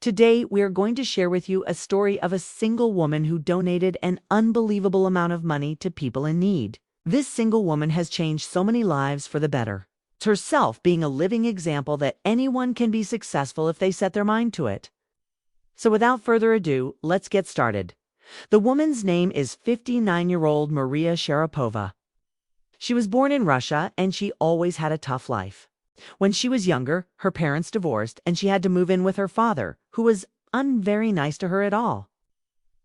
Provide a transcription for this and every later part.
Today, we are going to share with you a story of a single woman who donated an unbelievable amount of money to people in need. This single woman has changed so many lives for the better, herself being a living example that anyone can be successful if they set their mind to it. So without further ado, let's get started. The woman's name is 59-year-old Maria Sharapova. She was born in Russia and she always had a tough life. When she was younger, her parents divorced and she had to move in with her father, who was very nice to her at all.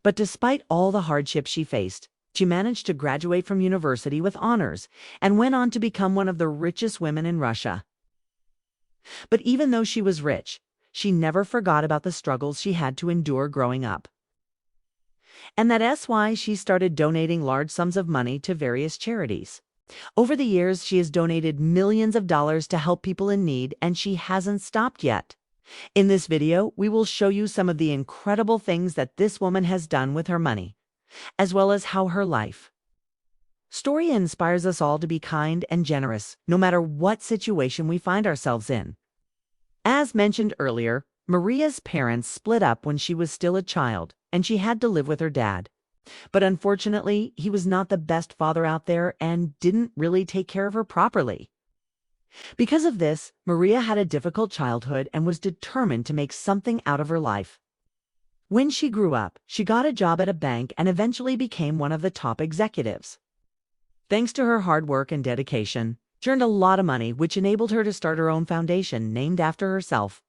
But despite all the hardships she faced, she managed to graduate from university with honors and went on to become one of the richest women in Russia. But even though she was rich, she never forgot about the struggles she had to endure growing up. And that's why she started donating large sums of money to various charities. Over the years, she has donated millions of dollars to help people in need, and she hasn't stopped yet. In this video, we will show you some of the incredible things that this woman has done with her money, as well as how her life story inspires us all to be kind and generous, no matter what situation we find ourselves in. As mentioned earlier, Maria's parents split up when she was still a child, and she had to live with her dad. But unfortunately, he was not the best father out there and didn't really take care of her properly. Because of this, Maria had a difficult childhood and was determined to make something out of her life. When she grew up, she got a job at a bank and eventually became one of the top executives. Thanks to her hard work and dedication, she earned a lot of money, which enabled her to start her own foundation named after herself.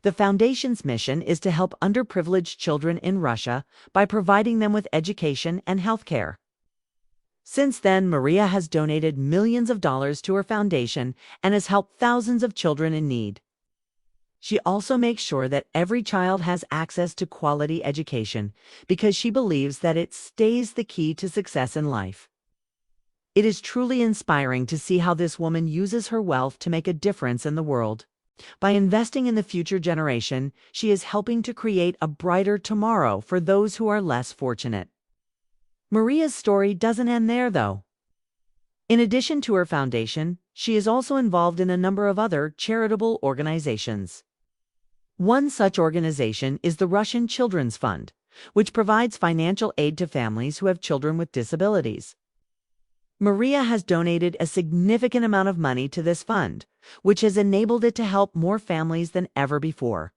The foundation's mission is to help underprivileged children in Russia by providing them with education and health care. Since then, Maria has donated millions of dollars to her foundation and has helped thousands of children in need. She also makes sure that every child has access to quality education because she believes that it stays the key to success in life. It is truly inspiring to see how this woman uses her wealth to make a difference in the world. By investing in the future generation, she is helping to create a brighter tomorrow for those who are less fortunate. Maria's story doesn't end there, though. In addition to her foundation, she is also involved in a number of other charitable organizations. One such organization is the Russian Children's Fund, which provides financial aid to families who have children with disabilities. Maria has donated a significant amount of money to this fund, which has enabled it to help more families than ever before.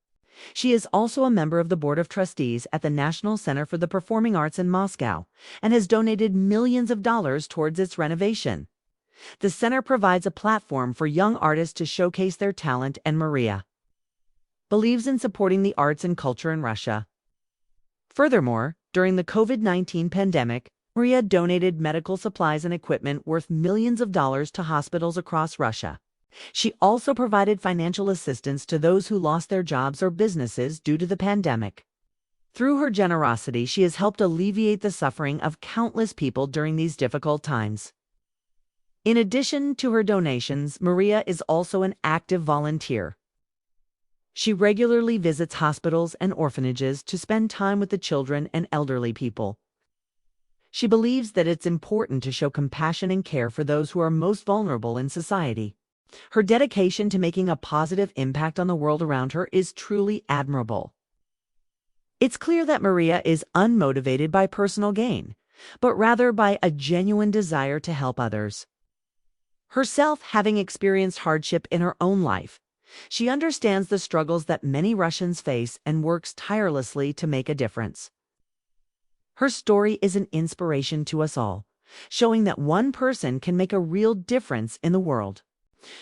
She is also a member of the Board of Trustees at the National Center for the Performing Arts in Moscow and has donated millions of dollars towards its renovation. The center provides a platform for young artists to showcase their talent, and Maria believes in supporting the arts and culture in Russia. Furthermore, during the COVID-19 pandemic, Maria donated medical supplies and equipment worth millions of dollars to hospitals across Russia. She also provided financial assistance to those who lost their jobs or businesses due to the pandemic. Through her generosity, she has helped alleviate the suffering of countless people during these difficult times. In addition to her donations, Maria is also an active volunteer. She regularly visits hospitals and orphanages to spend time with the children and elderly people. She believes that it's important to show compassion and care for those who are most vulnerable in society. Her dedication to making a positive impact on the world around her is truly admirable. It's clear that Maria is unmotivated by personal gain, but rather by a genuine desire to help others. Herself having experienced hardship in her own life, she understands the struggles that many Russians face and works tirelessly to make a difference. Her story is an inspiration to us all, showing that one person can make a real difference in the world.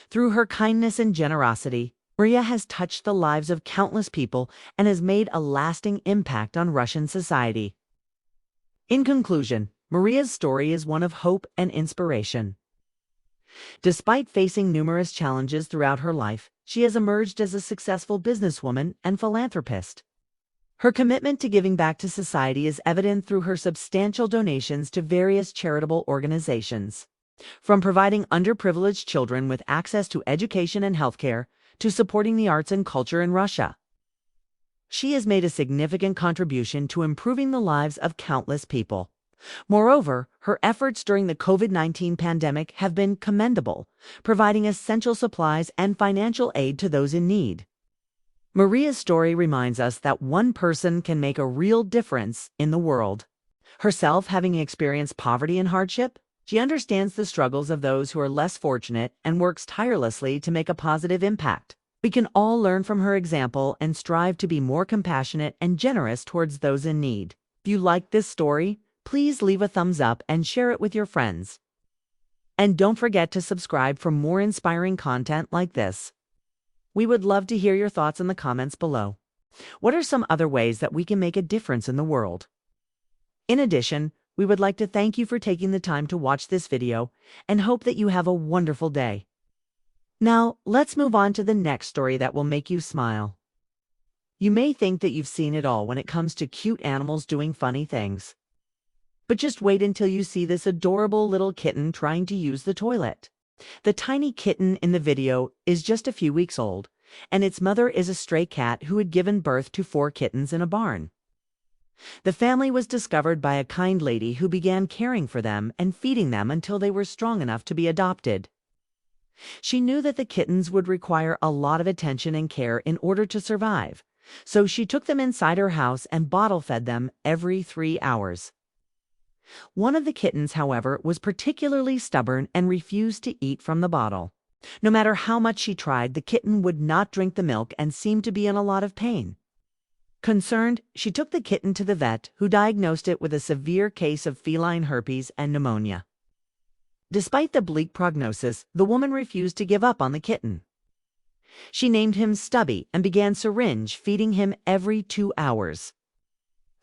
Through her kindness and generosity, Maria has touched the lives of countless people and has made a lasting impact on Russian society. In conclusion, Maria's story is one of hope and inspiration. Despite facing numerous challenges throughout her life, she has emerged as a successful businesswoman and philanthropist. Her commitment to giving back to society is evident through her substantial donations to various charitable organizations. From providing underprivileged children with access to education and healthcare to supporting the arts and culture in Russia, she has made a significant contribution to improving the lives of countless people. Moreover, her efforts during the COVID-19 pandemic have been commendable, providing essential supplies and financial aid to those in need. Maria's story reminds us that one person can make a real difference in the world. Herself having experienced poverty and hardship, she understands the struggles of those who are less fortunate and works tirelessly to make a positive impact. We can all learn from her example and strive to be more compassionate and generous towards those in need. If you like this story, please leave a thumbs up and share it with your friends. And don't forget to subscribe for more inspiring content like this. We would love to hear your thoughts in the comments below. What are some other ways that we can make a difference in the world? In addition, we would like to thank you for taking the time to watch this video and hope that you have a wonderful day. Now, let's move on to the next story that will make you smile. You may think that you've seen it all when it comes to cute animals doing funny things. But just wait until you see this adorable little kitten trying to use the toilet. The tiny kitten in the video is just a few weeks old, and its mother is a stray cat who had given birth to 4 kittens in a barn. The family was discovered by a kind lady who began caring for them and feeding them until they were strong enough to be adopted. She knew that the kittens would require a lot of attention and care in order to survive, so she took them inside her house and bottle-fed them every 3 hours. One of the kittens, however, was particularly stubborn and refused to eat from the bottle. No matter how much she tried, the kitten would not drink the milk and seemed to be in a lot of pain. Concerned, she took the kitten to the vet, who diagnosed it with a severe case of feline herpes and pneumonia. Despite the bleak prognosis, the woman refused to give up on the kitten. She named him Stubby and began syringe feeding him every 2 hours.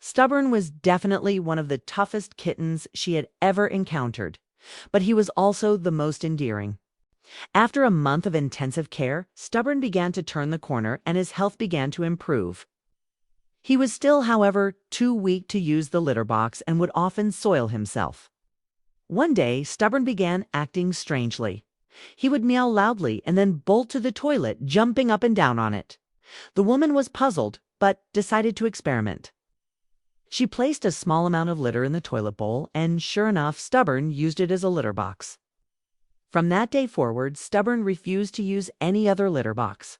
Stubborn was definitely one of the toughest kittens she had ever encountered, but he was also the most endearing. After a month of intensive care, Stubborn began to turn the corner and his health began to improve. He was still, however, too weak to use the litter box and would often soil himself. One day, Stubborn began acting strangely. He would meow loudly and then bolt to the toilet, jumping up and down on it. The woman was puzzled, but decided to experiment. She placed a small amount of litter in the toilet bowl, and sure enough, Stubborn used it as a litter box. From that day forward, Stubborn refused to use any other litter box.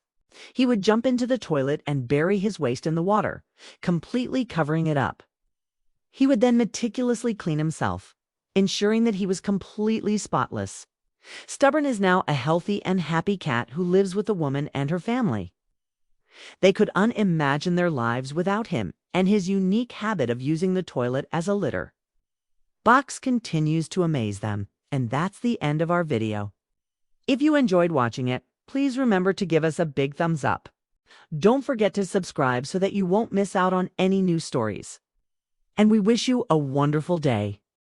He would jump into the toilet and bury his waste in the water, completely covering it up. He would then meticulously clean himself, ensuring that he was completely spotless. Stubborn is now a healthy and happy cat who lives with the woman and her family. They could unimagine their lives without him and his unique habit of using the toilet as a litter. Box continues to amaze them, and that's the end of our video. If you enjoyed watching it, please remember to give us a big thumbs up. Don't forget to subscribe so that you won't miss out on any new stories. And we wish you a wonderful day.